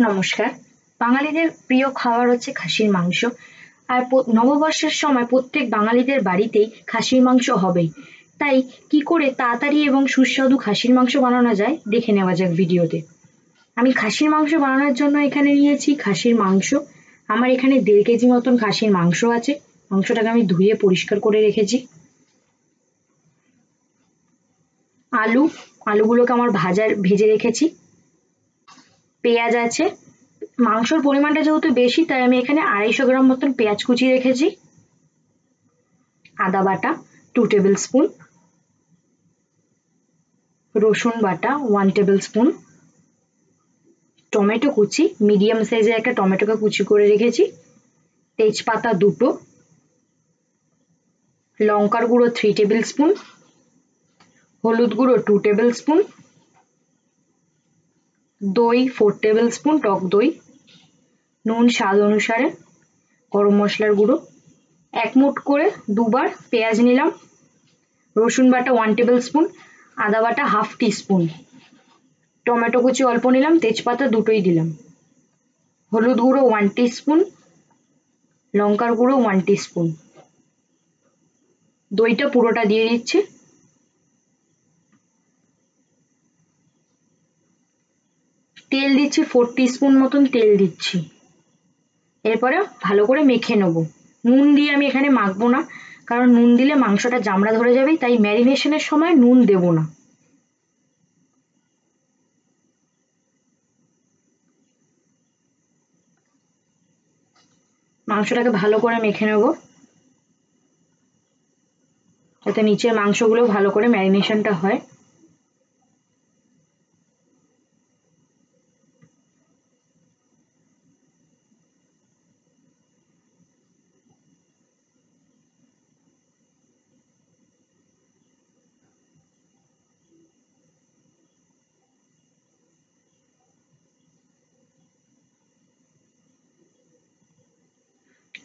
নমস্কার। বাঙালিদের প্রিয় খাবার হচ্ছে খাসির মাংস। আর নববর্ষের সময় প্রত্যেক বাঙালিদের বাড়িতেই খাসির মাংস হবেই। তাই কি করে তাড়াতাড়ি এবং সুস্বাদু খাসির মাংস বানানো যায় দেখে নেওয়া যাক ভিডিওতে। আমি খাসির মাংস বানানোর জন্য এখানে নিয়েছি খাসির মাংস। আমার এখানে 1.5 কেজি মতন খাসির মাংস আছে। মাংসটাকে আমি ধুয়ে পরিষ্কার করে রেখেছি। আলুগুলোকে আমার ভেজে রেখেছি। পেঁয়াজ আছে। মাংসর পরিমাণটা যেহেতু বেশি তাই আমি এখানে 250 গ্রাম মতন পেঁয়াজ কুচি রেখেছি। আদা বাটা 2 টেবিল স্পুন, রসুন বাটা 1 টেবিল স্পুন, টমেটো কুচি মিডিয়াম সাইজের একটা টমেটোকে কুচি করে রেখেছি, তেজপাতা 2টো, লঙ্কার গুঁড়ো 3 টেবিল স্পুন, হলুদ গুঁড়ো 2 টেবিল স্পুন, দই 4 টেবিল স্পুন টক দই, নুন স্বাদ অনুসারে, গরম মশলার গুঁড়ো, 1 মুঠ করে দুবার পেঁয়াজ নিলাম, রসুন বাটা 1 টেবিল স্পুন, আদা বাটা হাফ টিস্পুন, টমেটো কুচি অল্প নিলাম, তেজপাতা 2টোই দিলাম, হলুদ গুঁড়ো 1 টিস্পুন, লঙ্কার গুঁড়ো 1 টিস্পুন, দইটা পুরোটা দিয়ে দিচ্ছি, তেল দিচ্ছি 4 টিস্পুন মতন তেল দিচ্ছি। এরপরে ভালো করে মেখে নেব। নুন দিয়ে আমি এখানে মাখবো না, কারণ নুন দিলে মাংসটা জামড়া ধরে যাবে, তাই ম্যারিনেশনের সময় নুন দেব না। মাংসটাকে ভালো করে মেখে নেব, যাতে নিচের মাংসগুলো ভালো করে ম্যারিনেশনটা হয়।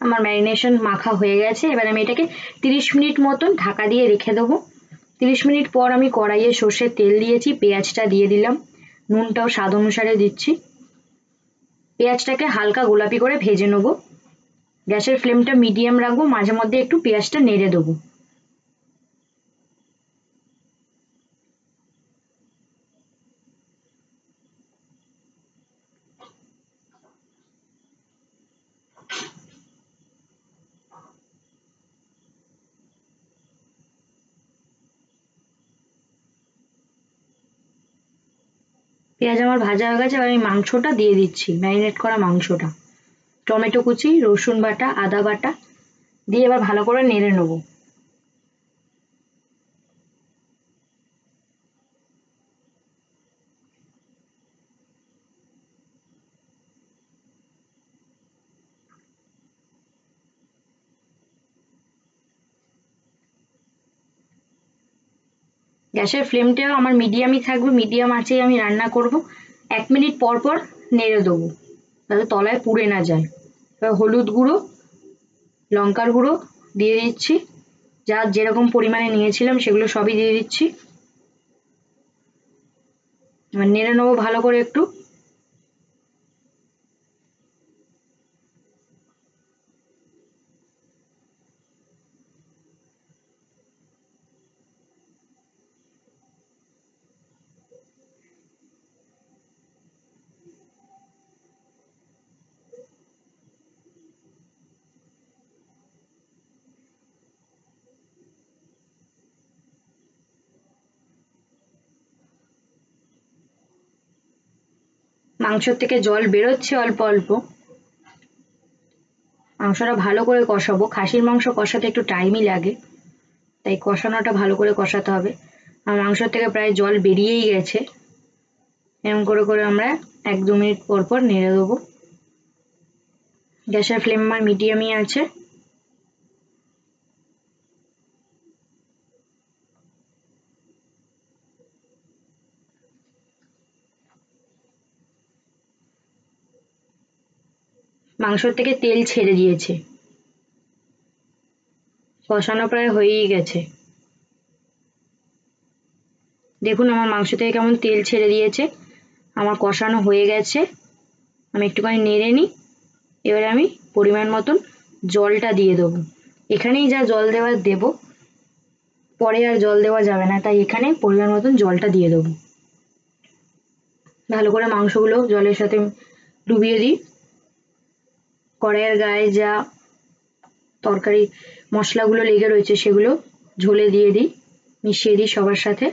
আমার ম্যারিনেশন মাখা হয়ে গেছে। এবার আমি এটাকে 30 মিনিট মতন ঢাকা দিয়ে রেখে দেবো। 30 মিনিট পর আমি কড়াইয়ে সর্ষের তেল দিয়েছি, পেঁয়াজটা দিয়ে দিলাম, নুনটাও স্বাদ অনুসারে দিচ্ছি। পেঁয়াজটাকে হালকা গোলাপি করে ভেজে নেবো। গ্যাসের ফ্লেমটা মিডিয়াম রাখবো, মাঝে মধ্যে একটু পেঁয়াজটা নেড়ে দেবো। পেঁয়াজ আমার ভাজা হয়ে গেছে। এবার আমি মাংসটা দিয়ে দিচ্ছি, ম্যারিনেট করা মাংসটা, টমেটো কুচি, রসুন বাটা, আদা বাটা দিয়ে এবার ভালো করে নেড়ে নেবো। গ্যাসের ফ্লেমটাও আমার মিডিয়ামই থাকবে, মিডিয়াম আঁচেই আমি রান্না করব। 1 মিনিট পর পর নেড়ে দেবো, যাতে তলায় পুড়ে না যায়। এবার হলুদ গুঁড়ো, লঙ্কার গুঁড়ো দিয়ে দিচ্ছি, যা যেরকম পরিমাণে নিয়েছিলাম সেগুলো সবই দিয়ে দিচ্ছি। এবার নেড়ে নেবো ভালো করে একটু। মাংসর থেকে জল বেরোচ্ছে অল্প অল্প। মাংসটা ভালো করে কষাবো, খাসির মাংস কষাতে একটু টাইমই লাগে, তাই কষানোটা ভালো করে কষাতে হবে। আর মাংসর থেকে প্রায় জল বেরিয়েই গেছে। এরকম করে করে আমরা 1-2 মিনিট পর পর নেড়ে দেবো। গ্যাসের ফ্লেম আমার মিডিয়ামই আছে। মাংসর থেকে তেল ছেড়ে দিয়েছে, কষানো প্রায় হয়েই গেছে। দেখুন আমার মাংস থেকে কেমন তেল ছেড়ে দিয়েছে, আমার কষানো হয়ে গেছে। আমি একটুখানি নেড়ে নিই। এবারে আমি পরিমাণ মতন জলটা দিয়ে দেবো। এখানেই যা জল দেওয়ার দেব, পরে আর জল দেওয়া যাবে না, তাই এখানে পরিমাণ মতন জলটা দিয়ে দেবো। ভালো করে মাংসগুলো জলের সাথে ডুবিয়ে দিই। কড়াইয়ের গায়ে যা তরকারি মশলাগুলো লেগে রয়েছে সেগুলো ঝোলে দিয়ে দিই, মিশিয়ে দিই সবার সাথে।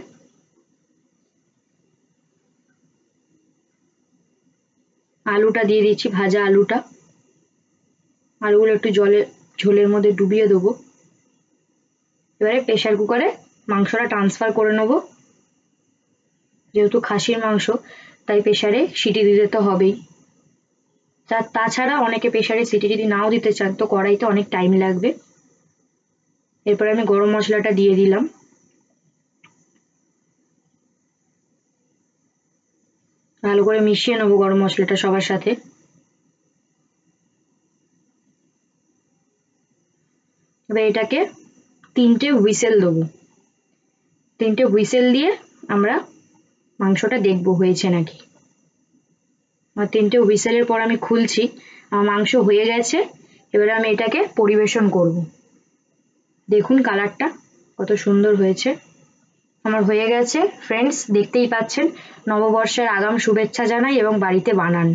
আলুটা দিয়ে দিচ্ছি, ভাজা আলুটা। আলুগুলো একটু ঝোলের মধ্যে ডুবিয়ে দেবো। এবারে প্রেসার কুকারে মাংসটা ট্রান্সফার করে নেব। যেহেতু খাসির মাংস তাই প্রেসারে সিটি দিতে তো হবেই। তাছাড়া অনেকে প্রেসারে সিটি যদি নাও দিতে চান তো কড়াইতে অনেক টাইম লাগবে। এরপরে আমি গরম মশলাটা দিয়ে দিলাম। ভালো করে মিশিয়ে নেবো গরম মশলাটা সবার সাথে। এবার এটাকে 3টে হুইসেল দেবো। 3টে হুইসেল দিয়ে আমরা মাংসটা দেখবো হয়েছে নাকি। আর 3টে হুইসেলের পর আমি খুলছি, আমার মাংস হয়ে গেছে। এবারে আমি এটাকে পরিবেশন করব। দেখুন কালারটা কত সুন্দর হয়েছে। আমার হয়ে গেছে ফ্রেন্ডস, দেখতেই পাচ্ছেন। নববর্ষের আগাম শুভেচ্ছা জানাই এবং বাড়িতে বানান।